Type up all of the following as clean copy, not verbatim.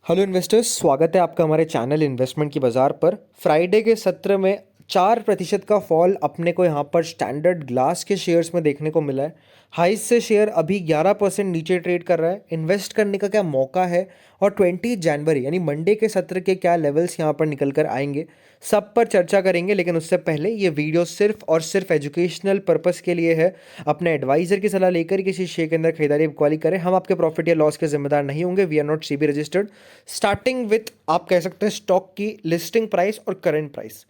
Hello investors, स्वागत है आपका हमारे चैनल इन्वेस्टमेंट की बाज़ार पर। फ्राइडे के सत्र में 4% का फॉल अपने को यहाँ पर स्टैंडर्ड ग्लास के शेयर्स में देखने को मिला है। हाई से शेयर अभी 11% नीचे ट्रेड कर रहा है। इन्वेस्ट करने का क्या मौका है और 20 जनवरी यानी मंडे के सत्र के क्या लेवल्स यहाँ पर निकल कर आएंगे, सब पर चर्चा करेंगे। लेकिन उससे पहले ये वीडियो सिर्फ और सिर्फ एजुकेशनल पर्पस के लिए है। अपने एडवाइजर की सलाह लेकर किसी शेयर के अंदर खरीदारी बिक्री करें। हम आपके प्रॉफिट या लॉस के जिम्मेदार नहीं होंगे। We are not SEBI registered. Starting with आप कह सकते हैं स्टॉक की लिस्टिंग प्राइस और करंट प्राइस।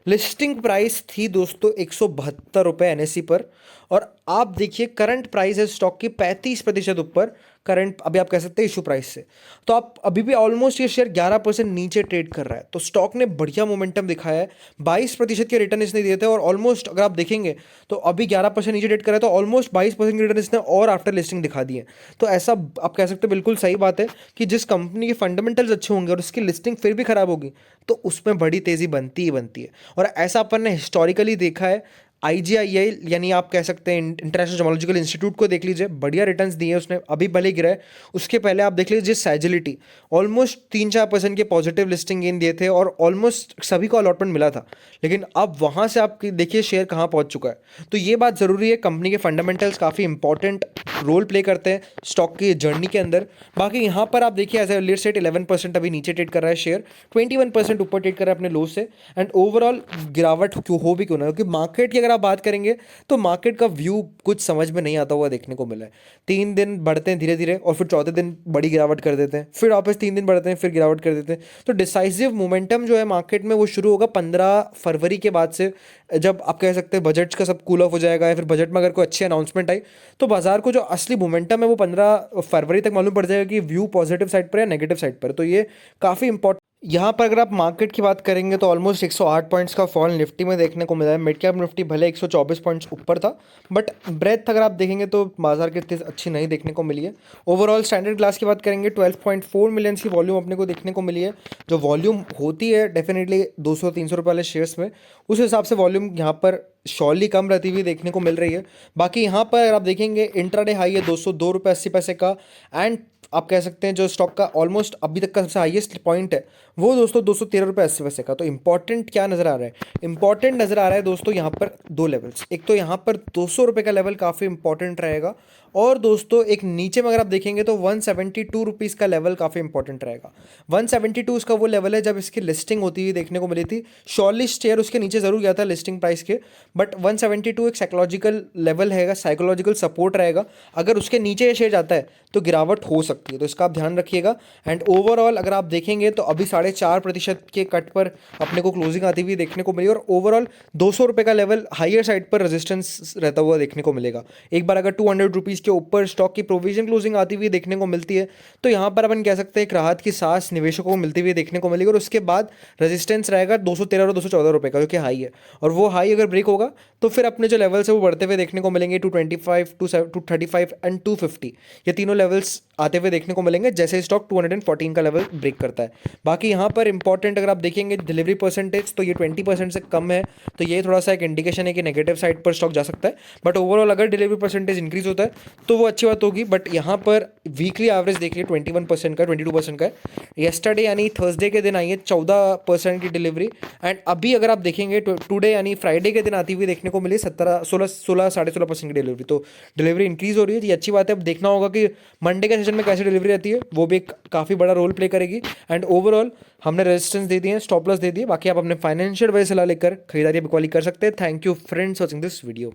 लिस्टिंग प्राइस थी दोस्तों 172 रुपये एनएससी पर, और आप देखिए करंट प्राइस है स्टॉक की 35% ऊपर करंट, अभी आप कह सकते हैं इशू प्राइस से। तो आप अभी भी ऑलमोस्ट ये शेयर 11% नीचे ट्रेड कर रहा है। तो स्टॉक ने बढ़िया मोमेंटम दिखाया है। 22% के रिटर्न इसने दिए थे, और ऑलमोस्ट अगर आप देखेंगे तो अभी 11% नीचे ट्रेड कर रहा है, तो ऑलमोस्ट 22% के रिटर्न इसने और आफ्टर लिस्टिंग दिखा दिए। तो ऐसा आप कह सकते हैं, बिल्कुल सही बात है कि जिस कंपनी के फंडामेंटल्स अच्छे होंगे और उसकी लिस्टिंग फिर भी खराब होगी तो उसमें बड़ी तेजी बनती ही बनती है। और ऐसा अपन ने हिस्टोरिकली देखा है। IGII यानी आप कह सकते हैं इंटरनेशनल जोलॉजिकल इंस्टीट्यूट को देख लीजिए, बढ़िया रिटर्न्स दिए उसने, अभी भले गिरा है। उसके पहले आप देख लीजिए सैजिलिटी, ऑलमोस्ट 3-4% के पॉजिटिव लिस्टिंग गेन दिए थे और ऑलमोस्ट सभी को अलॉटमेंट मिला था। लेकिन अब वहाँ से आप देखिए शेयर कहाँ पहुँच चुका है। तो ये बात ज़रूरी है, कंपनी के फंडामेंटल्स काफ़ी इंपॉर्टेंट रोल प्ले करते हैं स्टॉक की जर्नी के अंदर। बाकी यहाँ पर आप देखिए एज अर्लियर सेट 11% अभी नीचे ट्रेड कर रहा है शेयर, 21% ऊपर ट्रेड कर रहा है अपने लो से। एंड ओवरऑल गिरावट क्यों हो भी क्यों ना, क्योंकि मार्केट की अगर आप बात करेंगे तो मार्केट का व्यू कुछ समझ में नहीं आता हुआ देखने को मिला है। 3 दिन बढ़ते हैं धीरे धीरे और फिर चौथे दिन बड़ी गिरावट कर देते हैं, फिर वापस 3 दिन बढ़ते हैं फिर गिरावट कर देते हैं। तो डिसाइसिव मोमेंटम जो है मार्केट में वो शुरू होगा 15 फरवरी के बाद से, जब आप कह सकते हैं बजट्स का सब कूल ऑफ हो जाएगा, या फिर बजट में अगर कोई अच्छी अनाउंसमेंट आई तो बाजार को जो असली मोमेंटम है वो 15 फरवरी तक मालूम पड़ जाएगा कि व्यू पॉजिटिव साइड पर या नेगेटिव साइड पर। तो ये काफ़ी इंपॉर्टेंट। यहाँ पर अगर आप मार्केट की बात करेंगे तो ऑलमोस्ट 108 पॉइंट्स का फॉल निफ्टी में देखने को मिला है। मिड कैप निफ्टी भले 124 पॉइंट्स ऊपर था, बट ब्रेथ अगर आप देखेंगे तो बाजार की इतनी अच्छी नहीं देखने को मिली है। ओवरऑल स्टैंडर्ड ग्लास की बात करेंगे 12.4 मिलियन की वॉल्यूम अपने को देखने को मिली है। जो वॉल्यूम होती है डेफिनेटली 200-300 रुपये वाले शेयर्स में, उस हिसाब से वॉल्यूम यहाँ पर शॉर्टली कम रहती हुई देखने को मिल रही है। बाकी यहाँ पर अगर आप देखेंगे इंट्राडे हाई है 202 रुपये 80 पैसे का। एंड आप कह सकते हैं जो स्टॉक का ऑलमोस्ट अभी तक का सबसे हाईएस्ट पॉइंट है वो दोस्तों 213 रुपये 80 पैसे का। तो इंपॉर्टेंट क्या नज़र आ रहा है? इंपॉर्टेंट नज़र आ रहा है दोस्तों यहाँ पर दो लेवल्स। एक तो यहाँ पर 200 रुपये का लेवल काफ़ी इंपॉर्टेंट रहेगा, और दोस्तों एक नीचे में अगर आप देखेंगे तो 172 रुपीज़ का लेवल काफ़ी इंपॉर्टेंट रहेगा। 172 इसका वो लेवल है जब इसकी लिस्टिंग होती हुई देखने को मिली थी। शॉर्टली शेयर उसके नीचे ज़रूर गया था लिस्टिंग प्राइस के, बट 172 एक साइकोलॉजिकल लेवल रहेगा, साइकोलॉजिकल सपोर्ट रहेगा। अगर उसके नीचे ये शेयर जाता है तो गिरावट हो सकती है, तो इसका आप ध्यान रखिएगा। एंड ओवरऑल अगर आप देखेंगे तो अभी 4.5% के कट पर अपने को क्लोजिंग आती हुई देखने को मिली, और ओवरऑल 200 रुपये का लेवल हाइयर साइड पर रेजिस्टेंस रहता हुआ देखने को मिलेगा। एक बार अगर 200 रुपीज़ के ऊपर स्टॉक की प्रोविजन क्लोजिंग आती हुई देखने को मिलती है तो यहाँ पर अपन कह सकते हैं एक राहत की सांस निवेशकों को मिलती हुई देखने को मिलेगी। और उसके बाद रेजिस्टेंस रहेगा 213 और 214 रुपये का, जो कि हाई है। और वो हाई अगर ब्रेक होगा तो फिर अपने जो लेवल्स है वो बढ़ते हुए देखने को मिलेंगे 225, 235 एंड 250। ये तीनों लेवल्स आते हुए देखने को मिलेंगे जैसे स्टॉक 214 का लेवल ब्रेक करता है। बाकी यहाँ पर इंपॉर्टेंट अगर आप देखेंगे डिलीवरी परसेंटेज तो ये 20% से कम है, तो ये थोड़ा सा एक इंडिकेशन है कि नेगेटिव साइड पर स्टॉक जा सकता है। बट ओवरऑल अगर डिलीवरी परसेंटेज इंक्रीज होता है तो वो अच्छी बात होगी। बट यहाँ पर वीकली एवरेज देखिए 21% का, 22% का है। येस्टरडे यानी थर्सडे के दिन आई है 14% की डिलीवरी। एंड अभी अगर आप देखेंगे टुडे यानी फ्राइडे के दिन आती हुई देखने को मिली 16.5% की डिलीवरी। तो डिलीवरी इंक्रीज हो रही है, ये अच्छी बात है। अब देखना होगा कि मंडे के सेशन में कैसे डिलीवरी रहती है, वो भी एक काफ़ी बड़ा रोल प्ले करेगी। एंड ओवरऑल हमने रेजिस्टेंस दे दिए, स्टॉप लॉस दे दिए। बाकी आप अपने फाइनेंशियल वजह सलाह लेकर खरीदारी बिक्री कर सकते हैं। Thank you friends watching this video.